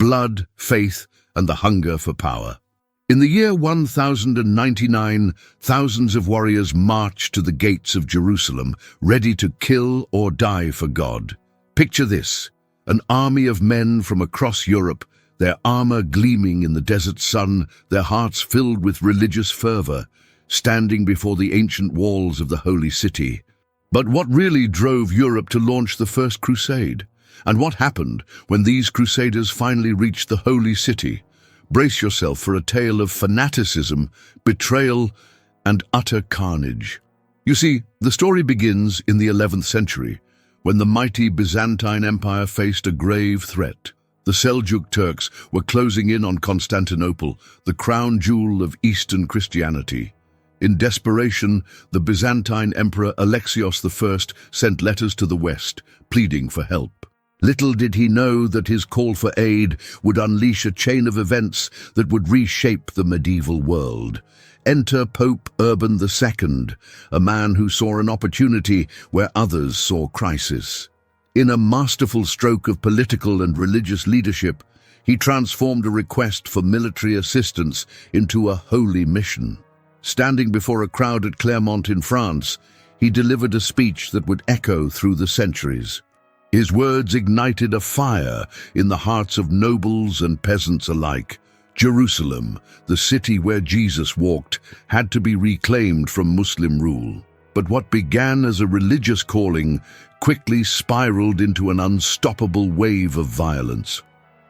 blood, faith, and the hunger for power. In the year 1099, thousands of warriors marched to the gates of Jerusalem, ready to kill or die for God. Picture this, an army of men from across Europe, their armor gleaming in the desert sun, their hearts filled with religious fervor, standing before the ancient walls of the Holy City. But what really drove Europe to launch the First Crusade? And what happened when these Crusaders finally reached the Holy City? Brace yourself for a tale of fanaticism, betrayal, and utter carnage. You see, the story begins in the 11th century, when the mighty Byzantine Empire faced a grave threat. The Seljuk Turks were closing in on Constantinople, the crown jewel of Eastern Christianity. In desperation, the Byzantine Emperor Alexios I sent letters to the West, pleading for help. Little did he know that his call for aid would unleash a chain of events that would reshape the medieval world. Enter Pope Urban II, a man who saw an opportunity where others saw crisis. In a masterful stroke of political and religious leadership, he transformed a request for military assistance into a holy mission. Standing before a crowd at Clermont in France, he delivered a speech that would echo through the centuries. His words ignited a fire in the hearts of nobles and peasants alike. Jerusalem, the city where Jesus walked, had to be reclaimed from Muslim rule. But what began as a religious calling quickly spiraled into an unstoppable wave of violence.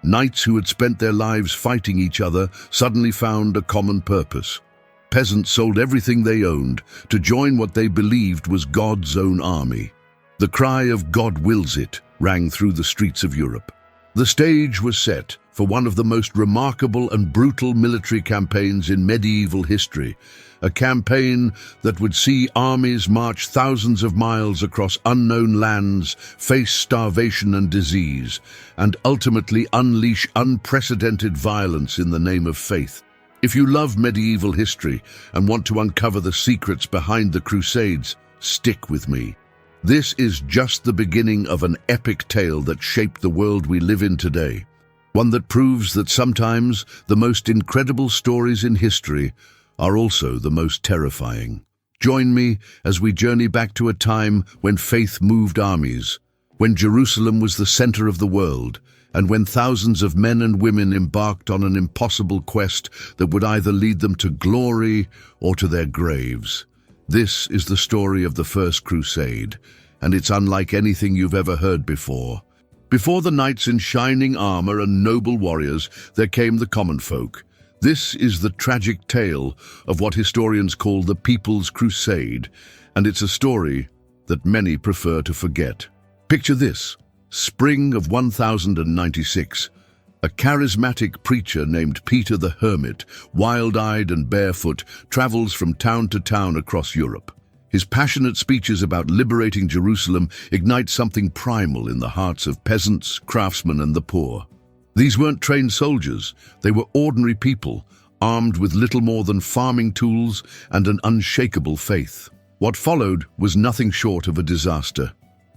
Knights who had spent their lives fighting each other suddenly found a common purpose. Peasants sold everything they owned to join what they believed was God's own army. The cry of "God wills it" rang through the streets of Europe. The stage was set for one of the most remarkable and brutal military campaigns in medieval history, a campaign that would see armies march thousands of miles across unknown lands, face starvation and disease, and ultimately unleash unprecedented violence in the name of faith. If you love medieval history and want to uncover the secrets behind the Crusades, stick with me. This is just the beginning of an epic tale that shaped the world we live in today. One that proves that sometimes the most incredible stories in history are also the most terrifying. Join me as we journey back to a time when faith moved armies, when Jerusalem was the center of the world, and when thousands of men and women embarked on an impossible quest that would either lead them to glory or to their graves. This is the story of the First Crusade, and it's unlike anything you've ever heard before. Before the knights in shining armor and noble warriors, there came the common folk. This is the tragic tale of what historians call the People's Crusade, and it's a story that many prefer to forget. Picture this: spring of 1096. A charismatic preacher named Peter the Hermit, wild-eyed and barefoot, travels from town to town across Europe. His passionate speeches about liberating Jerusalem ignite something primal in the hearts of peasants, craftsmen, and the poor. These weren't trained soldiers, they were ordinary people, armed with little more than farming tools and an unshakable faith. What followed was nothing short of a disaster.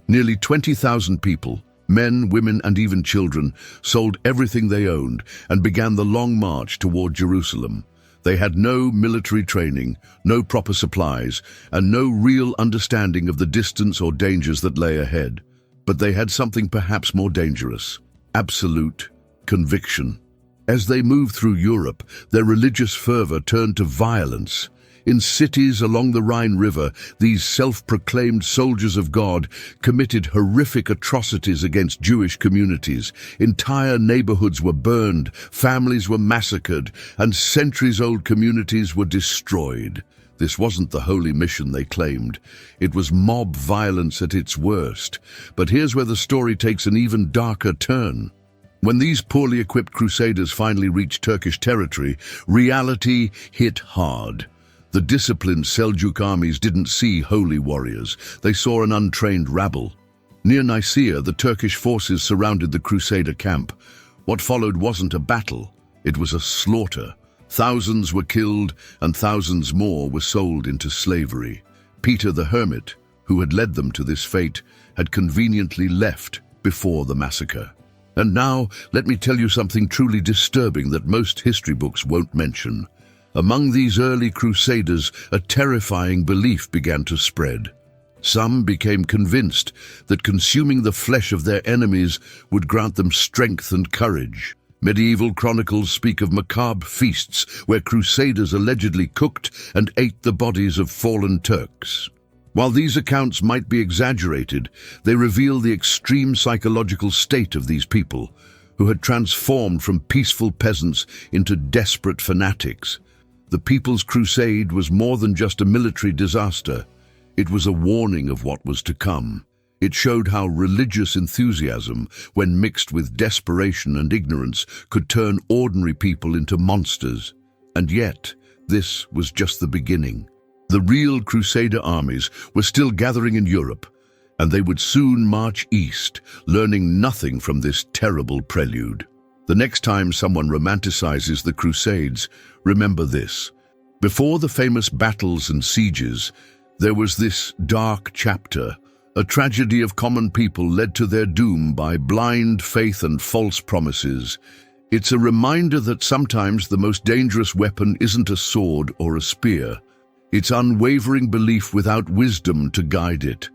Nearly 20,000 people, men, women, and even children, sold everything they owned and began the long march toward Jerusalem. They had no military training, no proper supplies, and no real understanding of the distance or dangers that lay ahead. But they had something perhaps more dangerous: absolute conviction. As they moved through Europe, their religious fervor turned to violence. In cities along the Rhine River, these self-proclaimed soldiers of God committed horrific atrocities against Jewish communities. Entire neighborhoods were burned, families were massacred, and centuries-old communities were destroyed. This wasn't the holy mission they claimed. It was mob violence at its worst. But here's where the story takes an even darker turn. When these poorly equipped crusaders finally reached Turkish territory, reality hit hard. The disciplined Seljuk armies didn't see holy warriors. They saw an untrained rabble. Near Nicaea, the Turkish forces surrounded the Crusader camp. What followed wasn't a battle, it was a slaughter. Thousands were killed and thousands more were sold into slavery. Peter the Hermit, who had led them to this fate, had conveniently left before the massacre. And now, let me tell you something truly disturbing that most history books won't mention. Among these early crusaders, a terrifying belief began to spread. Some became convinced that consuming the flesh of their enemies would grant them strength and courage. Medieval chronicles speak of macabre feasts where crusaders allegedly cooked and ate the bodies of fallen Turks. While these accounts might be exaggerated, they reveal the extreme psychological state of these people, who had transformed from peaceful peasants into desperate fanatics. The People's Crusade was more than just a military disaster. It was a warning of what was to come. It showed how religious enthusiasm, when mixed with desperation and ignorance, could turn ordinary people into monsters. And yet, this was just the beginning. The real Crusader armies were still gathering in Europe, and they would soon march east, learning nothing from this terrible prelude. The next time someone romanticizes the Crusades, remember this. Before the famous battles and sieges, there was this dark chapter, a tragedy of common people led to their doom by blind faith and false promises. It's a reminder that sometimes the most dangerous weapon isn't a sword or a spear. It's unwavering belief without wisdom to guide it.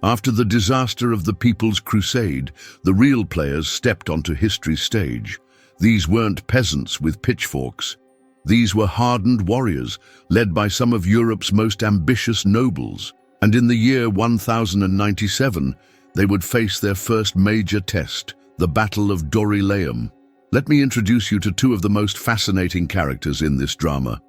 After the disaster of the People's Crusade, the real players stepped onto history's stage. These weren't peasants with pitchforks. These were hardened warriors, led by some of Europe's most ambitious nobles. And in the year 1097, they would face their first major test, the Battle of Dorylaeum. Let me introduce you to two of the most fascinating characters in this drama.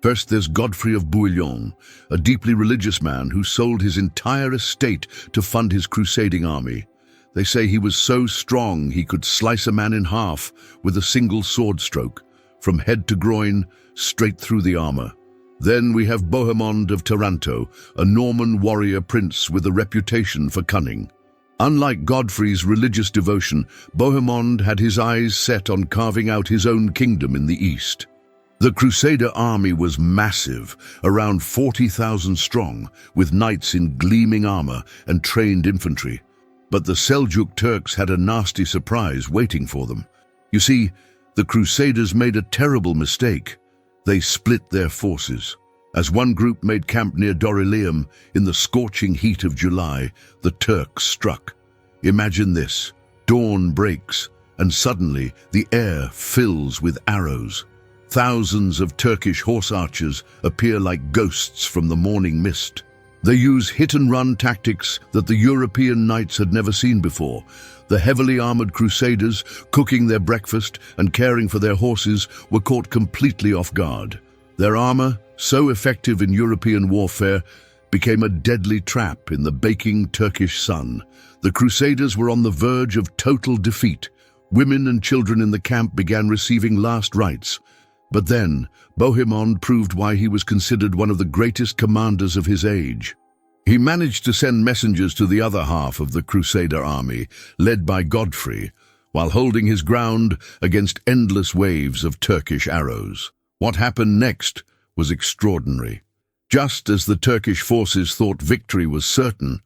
First, there's Godfrey of Bouillon, a deeply religious man who sold his entire estate to fund his crusading army. They say he was so strong he could slice a man in half with a single sword stroke, from head to groin, straight through the armor. Then we have Bohemond of Taranto, a Norman warrior prince with a reputation for cunning. Unlike Godfrey's religious devotion, Bohemond had his eyes set on carving out his own kingdom in the east. The Crusader army was massive, around 40,000 strong, with knights in gleaming armor and trained infantry. But the Seljuk Turks had a nasty surprise waiting for them. You see, the Crusaders made a terrible mistake. They split their forces. As one group made camp near Dorylaeum, in the scorching heat of July, the Turks struck. Imagine this. Dawn breaks, and suddenly the air fills with arrows. Thousands of Turkish horse archers appear like ghosts from the morning mist. They use hit-and-run tactics that the European knights had never seen before. The heavily armored Crusaders, cooking their breakfast and caring for their horses, were caught completely off guard. Their armor, so effective in European warfare, became a deadly trap in the baking Turkish sun. The Crusaders were on the verge of total defeat. Women and children in the camp began receiving last rites. But then, Bohemond proved why he was considered one of the greatest commanders of his age. He managed to send messengers to the other half of the Crusader army, led by Godfrey, while holding his ground against endless waves of Turkish arrows. What happened next was extraordinary. Just as the Turkish forces thought victory was certain,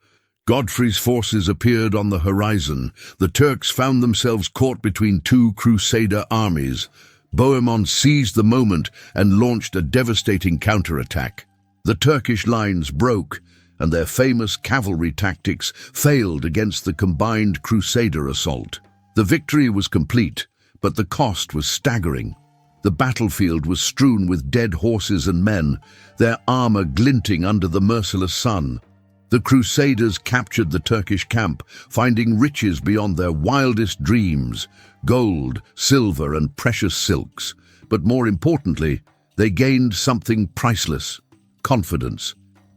Godfrey's forces appeared on the horizon. The Turks found themselves caught between two Crusader armies. Bohemond seized the moment and launched a devastating counterattack. The Turkish lines broke, and their famous cavalry tactics failed against the combined Crusader assault. The victory was complete, but the cost was staggering. The battlefield was strewn with dead horses and men, their armor glinting under the merciless sun. The Crusaders captured the Turkish camp, finding riches beyond their wildest dreams, gold, silver, and precious silks. But more importantly, they gained something priceless: confidence.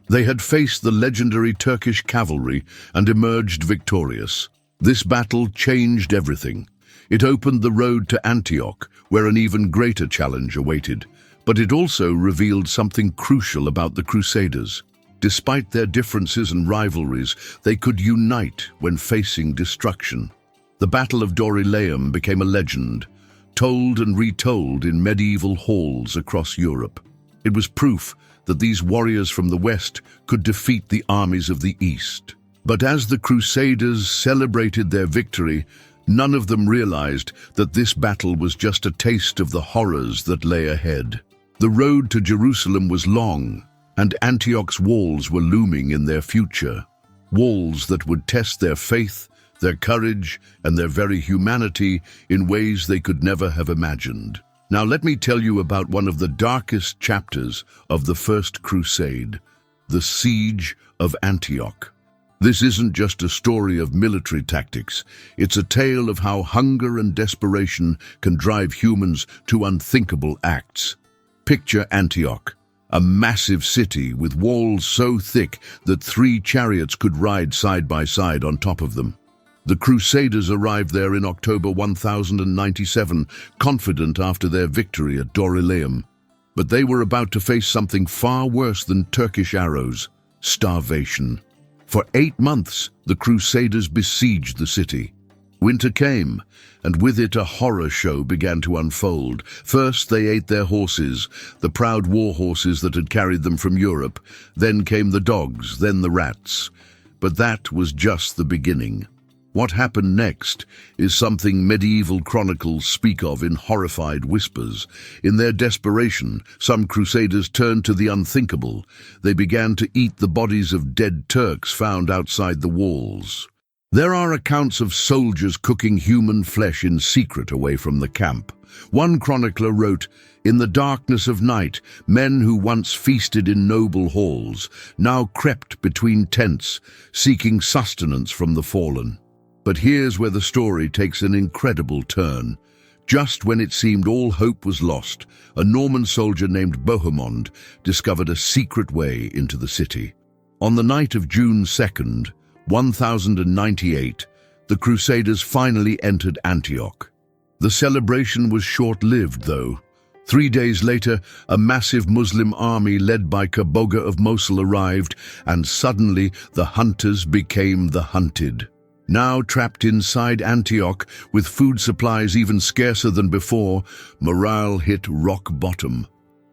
They had faced the legendary Turkish cavalry and emerged victorious. This battle changed everything. It opened the road to Antioch, where an even greater challenge awaited. But it also revealed something crucial about the Crusaders. Despite their differences and rivalries, they could unite when facing destruction. The Battle of Dorylaeum became a legend, told and retold in medieval halls across Europe. It was proof that these warriors from the West could defeat the armies of the East. But as the Crusaders celebrated their victory, None of them realized that this battle was just a taste of the horrors that lay ahead. The road to Jerusalem was long, and Antioch's walls were looming in their future. Walls that would test their faith, their courage, and their very humanity in ways they could never have imagined. Now let me tell you about one of the darkest chapters of the First Crusade, the Siege of Antioch. This isn't just a story of military tactics. It's a tale of how hunger and desperation can drive humans to unthinkable acts. Picture Antioch, a massive city with walls so thick that 3 chariots could ride side by side on top of them. The Crusaders arrived there in October 1097, confident after their victory at Dorylaeum. But they were about to face something far worse than Turkish arrows: starvation. For 8 months, the Crusaders besieged the city. Winter came, and with it a horror show began to unfold. First, they ate their horses, the proud war horses that had carried them from Europe. Then came the dogs, then the rats. But that was just the beginning. What happened next is something medieval chronicles speak of in horrified whispers. In their desperation, some Crusaders turned to the unthinkable. They began to eat the bodies of dead Turks found outside the walls. There are accounts of soldiers cooking human flesh in secret away from the camp. One chronicler wrote, "In the darkness of night, men who once feasted in noble halls now crept between tents, seeking sustenance from the fallen." But here's where the story takes an incredible turn. Just when it seemed all hope was lost, a Norman soldier named Bohemond discovered a secret way into the city. On the night of June 2nd, 1098, the Crusaders finally entered Antioch. The celebration was short-lived, though. 3 days later, a massive Muslim army led by Kaboga of Mosul arrived, and suddenly the hunters became the hunted. Now trapped inside Antioch, with food supplies even scarcer than before, morale hit rock bottom.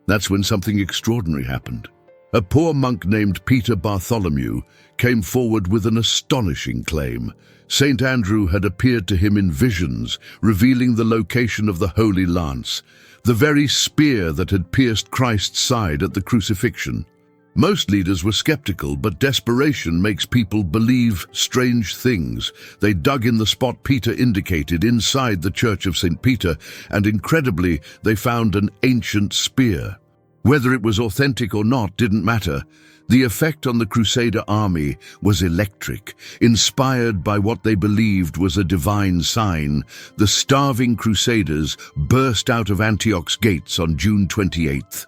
That's when something extraordinary happened. A poor monk named Peter Bartholomew came forward with an astonishing claim. Saint Andrew had appeared to him in visions, revealing the location of the Holy Lance, the very spear that had pierced Christ's side at the crucifixion. Most leaders were skeptical, but desperation makes people believe strange things. They dug in the spot Peter indicated inside the Church of St. Peter, and incredibly, they found an ancient spear. Whether it was authentic or not didn't matter. The effect on the Crusader army was electric. Inspired by what they believed was a divine sign, the starving Crusaders burst out of Antioch's gates on June 28th.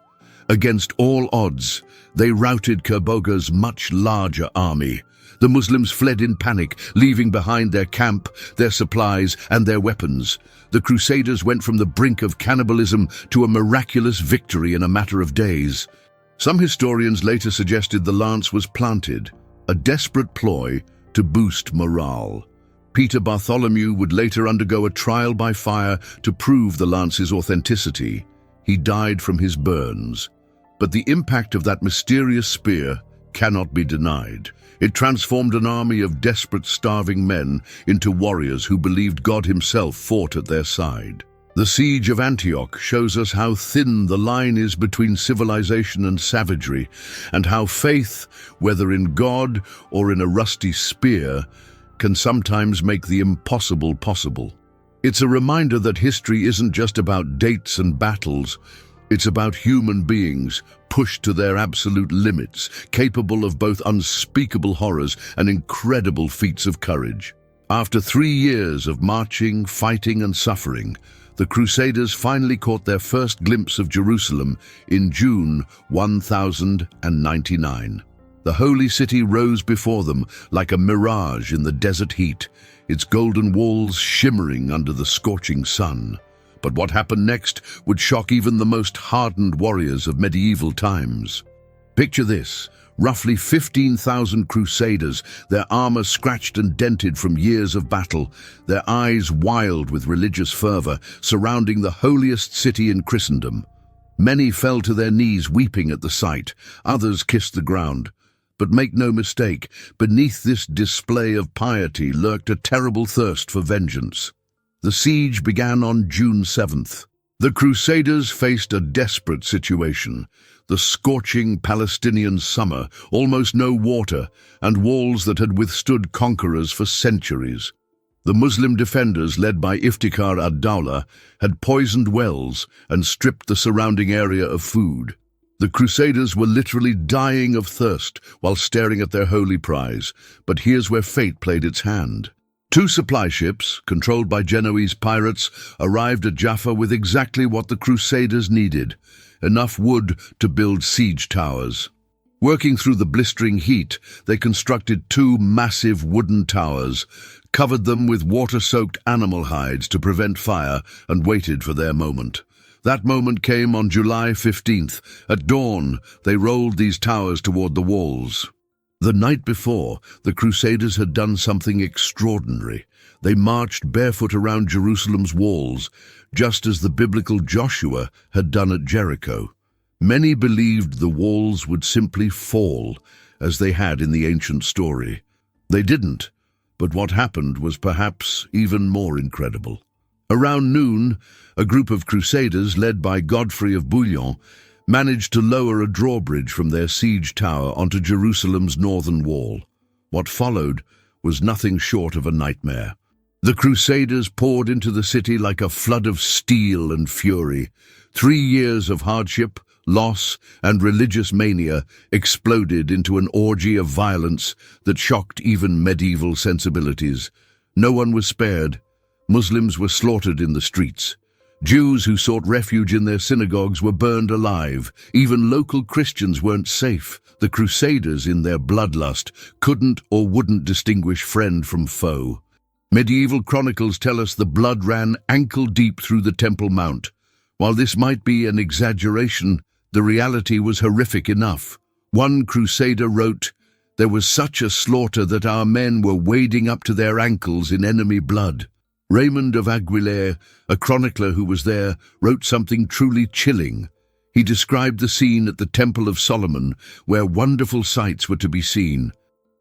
Against all odds, they routed Kaboga's much larger army. The Muslims fled in panic, leaving behind their camp, their supplies, and their weapons. The Crusaders went from the brink of cannibalism to a miraculous victory in a matter of days. Some historians later suggested the lance was planted, a desperate ploy to boost morale. Peter Bartholomew would later undergo a trial by fire to prove the lance's authenticity. He died from his burns. But the impact of that mysterious spear cannot be denied. It transformed an army of desperate, starving men into warriors who believed God himself fought at their side. The Siege of Antioch shows us how thin the line is between civilization and savagery, and how faith, whether in God or in a rusty spear, can sometimes make the impossible possible. It's a reminder that history isn't just about dates and battles. It's about human beings pushed to their absolute limits, capable of both unspeakable horrors and incredible feats of courage. After 3 years of marching, fighting, and suffering, the Crusaders finally caught their first glimpse of Jerusalem in June 1099. The holy city rose before them like a mirage in the desert heat, its golden walls shimmering under the scorching sun. But what happened next would shock even the most hardened warriors of medieval times. Picture this: roughly 15,000 Crusaders, their armor scratched and dented from years of battle, their eyes wild with religious fervor, surrounding the holiest city in Christendom. Many fell to their knees weeping at the sight, others kissed the ground. But make no mistake, beneath this display of piety lurked a terrible thirst for vengeance. The siege began on June 7th. The Crusaders faced a desperate situation. The scorching Palestinian summer, almost no water, and walls that had withstood conquerors for centuries. The Muslim defenders, led by Iftikhar ad-Dawla, had poisoned wells and stripped the surrounding area of food. The Crusaders were literally dying of thirst while staring at their holy prize, but here's where fate played its hand. Two supply ships, controlled by Genoese pirates, arrived at Jaffa with exactly what the Crusaders needed: enough wood to build siege towers. Working through the blistering heat, they constructed two massive wooden towers, covered them with water-soaked animal hides to prevent fire, and waited for their moment. That moment came on July 15th. At dawn, they rolled these towers toward the walls. The night before, the Crusaders had done something extraordinary. They marched barefoot around Jerusalem's walls, just as the biblical Joshua had done at Jericho. Many believed the walls would simply fall, as they had in the ancient story. They didn't, but what happened was perhaps even more incredible. Around noon, a group of Crusaders, led by Godfrey of Bouillon, managed to lower a drawbridge from their siege tower onto Jerusalem's northern wall. What followed was nothing short of a nightmare. The Crusaders poured into the city like a flood of steel and fury. 3 years of hardship, loss, and religious mania exploded into an orgy of violence that shocked even medieval sensibilities. No one was spared. Muslims were slaughtered in the streets. Jews who sought refuge in their synagogues were burned alive. Even local Christians weren't safe. The Crusaders, in their bloodlust, couldn't or wouldn't distinguish friend from foe. Medieval chronicles tell us the blood ran ankle-deep through the Temple Mount. While this might be an exaggeration, the reality was horrific enough. One Crusader wrote, "There was such a slaughter that our men were wading up to their ankles in enemy blood." Raymond of Aguilera, a chronicler who was there, wrote something truly chilling. He described the scene at the Temple of Solomon, where wonderful sights were to be seen.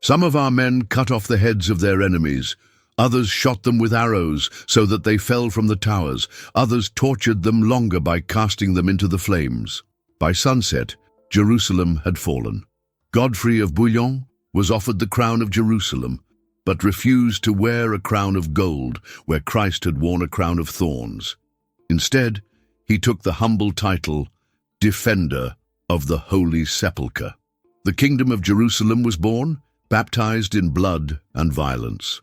"Some of our men cut off the heads of their enemies. Others shot them with arrows so that they fell from the towers. Others tortured them longer by casting them into the flames." By sunset, Jerusalem had fallen. Godfrey of Bouillon was offered the crown of Jerusalem, but refused to wear a crown of gold where Christ had worn a crown of thorns. Instead, he took the humble title, Defender of the Holy Sepulchre. The Kingdom of Jerusalem was born, baptized in blood and violence.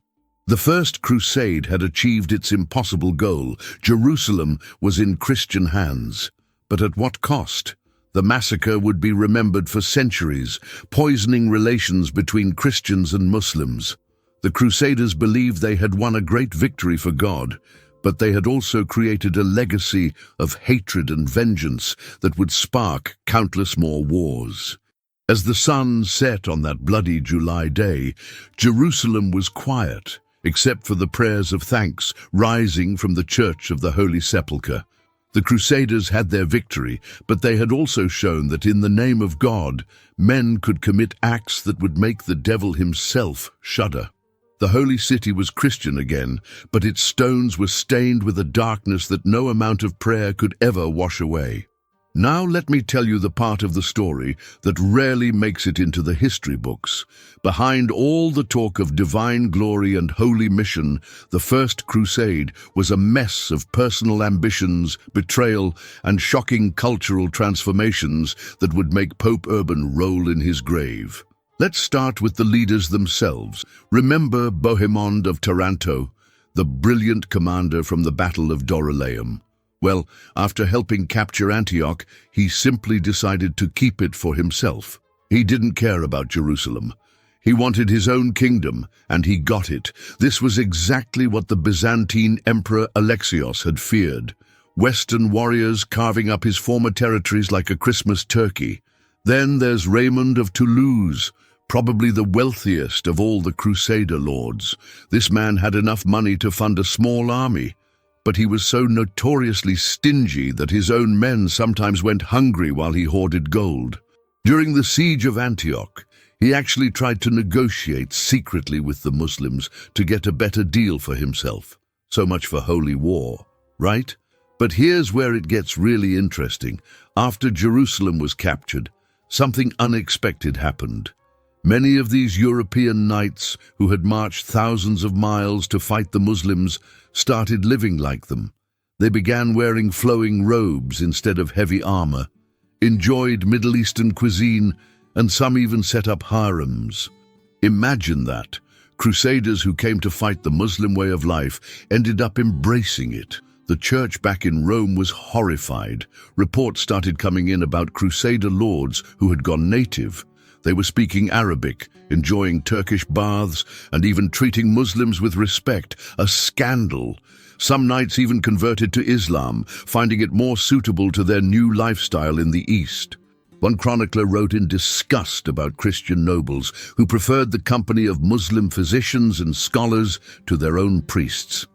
The First Crusade had achieved its impossible goal. Jerusalem was in Christian hands. But at what cost? The massacre would be remembered for centuries, poisoning relations between Christians and Muslims. The Crusaders believed they had won a great victory for God, but they had also created a legacy of hatred and vengeance that would spark countless more wars. As the sun set on that bloody July day, Jerusalem was quiet, except for the prayers of thanks rising from the Church of the Holy Sepulchre. The Crusaders had their victory, but they had also shown that in the name of God, men could commit acts that would make the devil himself shudder. The holy city was Christian again, but its stones were stained with a darkness that no amount of prayer could ever wash away. Now let me tell you the part of the story that rarely makes it into the history books. Behind all the talk of divine glory and holy mission, the First Crusade was a mess of personal ambitions, betrayal, and shocking cultural transformations that would make Pope Urban roll in his grave. Let's start with the leaders themselves. Remember Bohemond of Taranto, the brilliant commander from the Battle of Dorylaeum. Well, after helping capture Antioch, he simply decided to keep it for himself. He didn't care about Jerusalem. He wanted his own kingdom, and he got it. This was exactly what the Byzantine Emperor Alexios had feared. Western warriors carving up his former territories like a Christmas turkey. Then there's Raymond of Toulouse, probably the wealthiest of all the Crusader lords. This man had enough money to fund a small army, but he was so notoriously stingy that his own men sometimes went hungry while he hoarded gold. During the siege of Antioch, He actually tried to negotiate secretly with the Muslims to get a better deal for himself. So much for holy war, right? But here's where it gets really interesting. After Jerusalem was captured, something unexpected happened. Many of these European knights who had marched thousands of miles to fight the Muslims started living like them. They began wearing flowing robes instead of heavy armor, enjoyed Middle Eastern cuisine, and some even set up harems. Imagine that. Crusaders who came to fight the Muslim way of life ended up embracing it. The church back in Rome was horrified. Reports started coming in about Crusader lords who had gone native. They were speaking Arabic, enjoying Turkish baths, and even treating Muslims with respect. A scandal. Some knights even converted to Islam, finding it more suitable to their new lifestyle in the East. One chronicler wrote in disgust about Christian nobles who preferred the company of Muslim physicians and scholars to their own priests.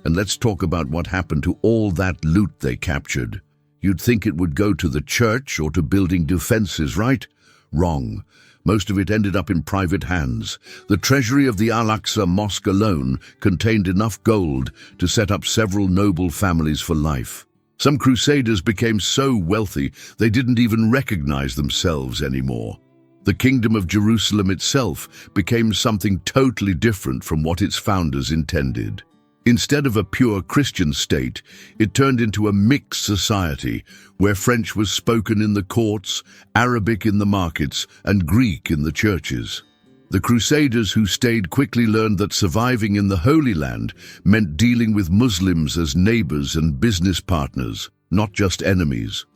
And let's talk about what happened to all that loot they captured. You'd think it would go to the church or to building defenses, right? Wrong. Most of it ended up in private hands. The treasury of the Al-Aqsa Mosque alone contained enough gold to set up several noble families for life. Some Crusaders became so wealthy they didn't even recognize themselves anymore. The Kingdom of Jerusalem itself became something totally different from what its founders intended. Instead of a pure Christian state, it turned into a mixed society where French was spoken in the courts, Arabic in the markets, and Greek in the churches. The Crusaders who stayed quickly learned that surviving in the Holy Land meant dealing with Muslims as neighbors and business partners, not just enemies.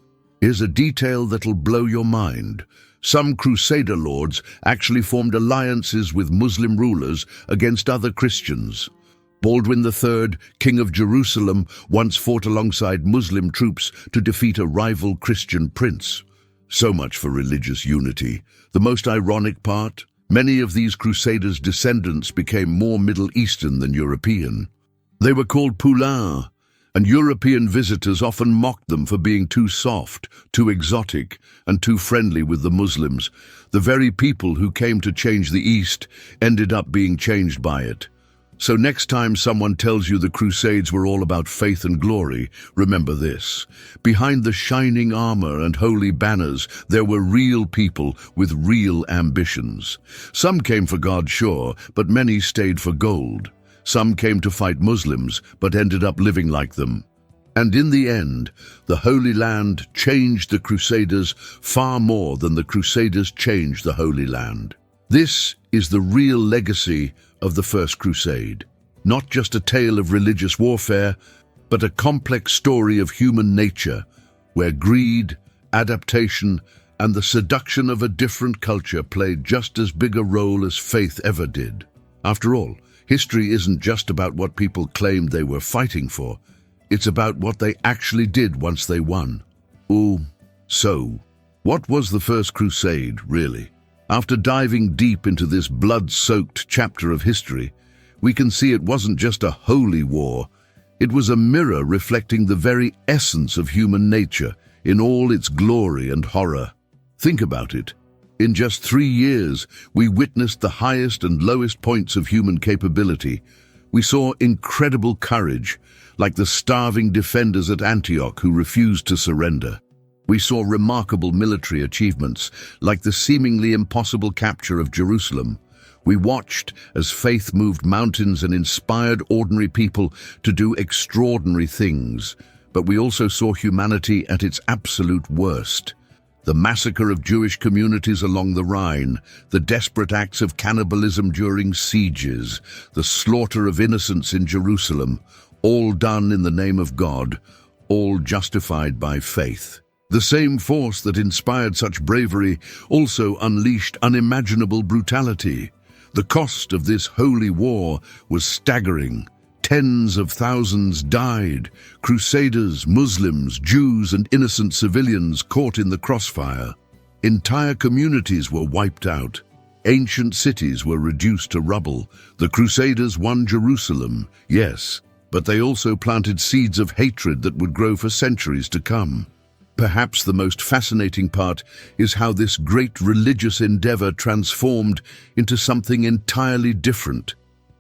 Here's a detail that'll blow your mind. Some Crusader lords actually formed alliances with Muslim rulers against other Christians. Baldwin III, King of Jerusalem, once fought alongside Muslim troops to defeat a rival Christian prince. So much for religious unity. The most ironic part? Many of these Crusaders' descendants became more Middle Eastern than European. They were called poulains, and European visitors often mocked them for being too soft, too exotic, and too friendly with the Muslims. The very people who came to change the East ended up being changed by it. So next time someone tells you the Crusades were all about faith and glory, remember this. Behind the shining armor and holy banners, there were real people with real ambitions. Some came for God, sure, but many stayed for gold. Some came to fight Muslims, but ended up living like them. And in the end, the Holy Land changed the Crusaders far more than the Crusaders changed the Holy Land. This is the real legacy of the First Crusade. Not just a tale of religious warfare, but a complex story of human nature, where greed, adaptation, and the seduction of a different culture played just as big a role as faith ever did. After all, history isn't just about what people claimed they were fighting for. It's about what they actually did once they won. So, what was the First Crusade, really? After diving deep into this blood-soaked chapter of history, we can see it wasn't just a holy war. It was a mirror reflecting the very essence of human nature in all its glory and horror. Think about it. In just 3 years, we witnessed the highest and lowest points of human capability. We saw incredible courage, like the starving defenders at Antioch who refused to surrender. We saw remarkable military achievements, like the seemingly impossible capture of Jerusalem. We watched as faith moved mountains and inspired ordinary people to do extraordinary things. But we also saw humanity at its absolute worst. The massacre of Jewish communities along the Rhine, the desperate acts of cannibalism during sieges, the slaughter of innocents in Jerusalem, all done in the name of God, all justified by faith. The same force that inspired such bravery also unleashed unimaginable brutality. The cost of this holy war was staggering. Tens of thousands died, Crusaders, Muslims, Jews, and innocent civilians caught in the crossfire. Entire communities were wiped out. Ancient cities were reduced to rubble. The Crusaders won Jerusalem, yes, but they also planted seeds of hatred that would grow for centuries to come. perhaps the most fascinating part is how this great religious endeavor transformed into something entirely different.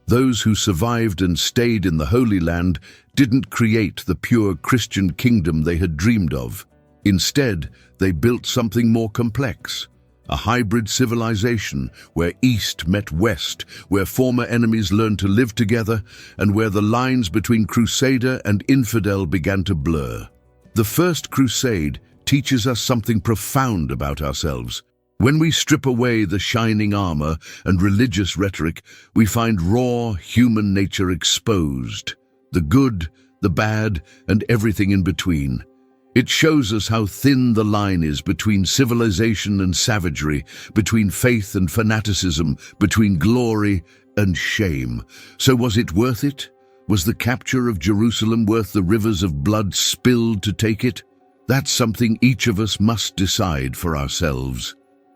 Those who survived and stayed in the Holy Land didn't create the pure Christian kingdom they had dreamed of. Instead, they built something more complex. A hybrid civilization where East met West, where former enemies learned to live together, and where the lines between Crusader and infidel began to blur. The First Crusade teaches us something profound about ourselves. When we strip away the shining armor and religious rhetoric, we find raw human nature exposed. The good, the bad, and everything in between. It shows us how thin the line is between civilization and savagery, between faith and fanaticism, between glory and shame. So was it worth it? Was the capture of Jerusalem worth the rivers of blood spilled to take it? That's something each of us must decide for ourselves.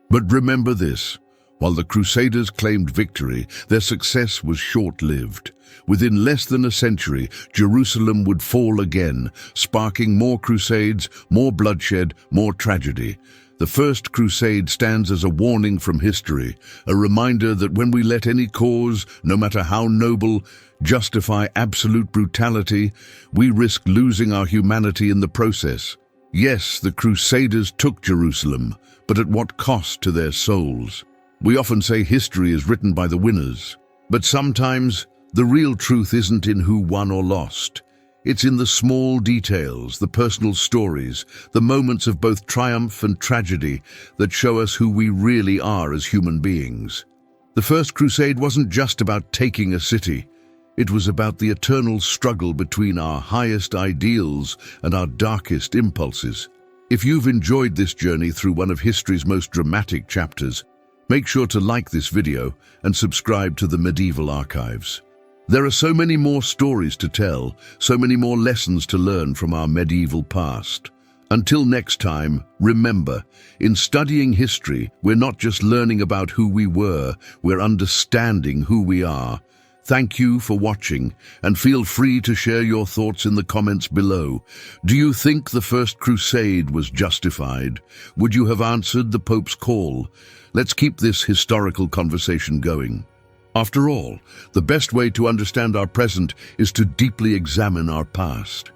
But remember this, while the Crusaders claimed victory, their success was short-lived. Within less than a century, Jerusalem would fall again, sparking more crusades, more bloodshed, more tragedy. The First Crusade stands as a warning from history, a reminder that when we let any cause, no matter how noble, justify absolute brutality, we risk losing our humanity in the process. Yes, the Crusaders took Jerusalem, but at what cost to their souls? We often say history is written by the winners, but sometimes the real truth isn't in who won or lost. It's in the small details, the personal stories, the moments of both triumph and tragedy that show us who we really are as human beings. The First Crusade wasn't just about taking a city. It was about the eternal struggle between our highest ideals and our darkest impulses. If you've enjoyed this journey through one of history's most dramatic chapters, make sure to like this video and subscribe to the Medieval Archives. There are so many more stories to tell, so many more lessons to learn from our medieval past. Until next time, remember, in studying history, we're not just learning about who we were, we're understanding who we are. Thank you for watching, and feel free to share your thoughts in the comments below. Do you think the First Crusade was justified? Would you have answered the Pope's call? Let's keep this historical conversation going. After all, the best way to understand our present is to deeply examine our past.